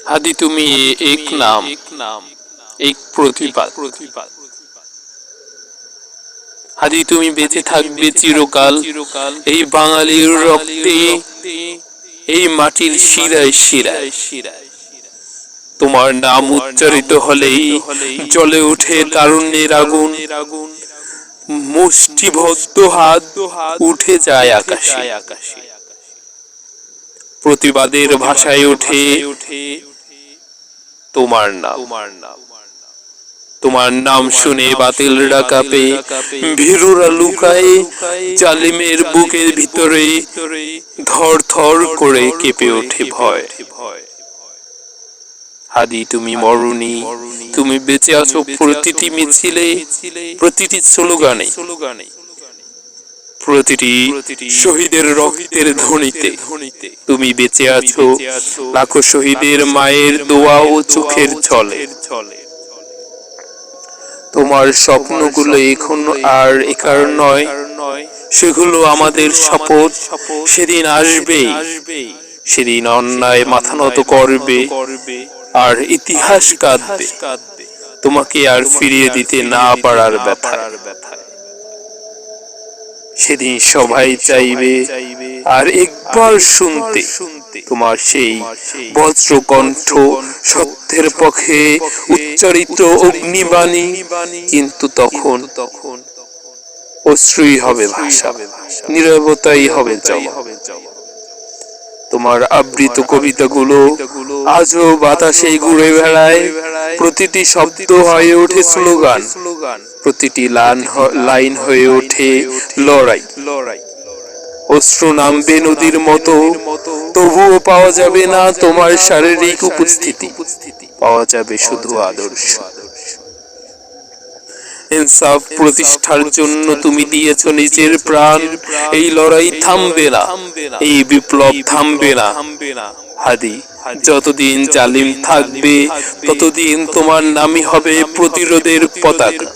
হাদি তুমি এক নাম, এক প্রতিপাদ। হাদি তুমি বেঁচে থাকবে চিরকাল এই বাঙালির রক্তে, এই মাটির শিরায় শিরায়। তোমার নাম উচ্চারিত হলেই জ্বলে ওঠে তারুণ্যের আগুন, মুষ্টিবদ্ধ হাত উঠে যায় আকাশে। প্রতিবাদের ভাষায় ওঠে তোমার নাম। তোমার নাম শুনে বাতিলরা কাঁপে, ভীরুরা লুকায়, জালিমের বুকের ভিতরে ধর ধর করে কেঁপে ওঠে ভয়। হাদি তুমি মরুনি, তুমি বেঁচে আছো প্রতিটি মিছিলে, প্রতিটি স্লোগানে, প্রতিটি শহীদের রক্তের ধ্বনিতে। তুমি বেঁচে আছো লাখো শহীদের মায়ের দোয়া ও চোখের ছলে। তোমার স্বপ্নগুলো এখন আর একার নয়, সেগুলো আমাদের শপথ। সেদিন আসবে, সেদিন অন্যায় মাথা নত করবে, আর ইতিহাস কাঁদবে তোমাকে আর ফিরিয়ে দিতে না পারার ব্যথায়। সেদিন সবাই চাইবে আর একবার শুনতে তোমার সেই বজ্র কণ্ঠ, সত্যের পক্ষে উচ্চারিত অগ্নিবাণী। কিন্তু তখন অশ্রুই হবে ভাষা, নীরবতাই হবে জবাব। তোমার আবৃত কবিতাগুলো আজও বাতাসে ঘুরে বেড়ায়, প্রতিটি শব্দ হয়ে ওঠে স্লোগান, প্রতিটি লাইন হয়ে ওঠে লড়াই। অশ্রু নামবে নদীর মতো, তবুও পাওয়া যাবে না তোমার শারীরিক উপস্থিতি, পাওয়া যাবে শুধু আদর্শ। ইনসাফ প্রতিষ্ঠার জন্য তুমি দিয়েছো নিজের প্রাণ, এই লড়াই থামবে না, এই বিপ্লব থামবে না। হাদি যতদিন জালিম থাকবে, ততদিন তোমার নামই হবে প্রতিরোধের পতাকা।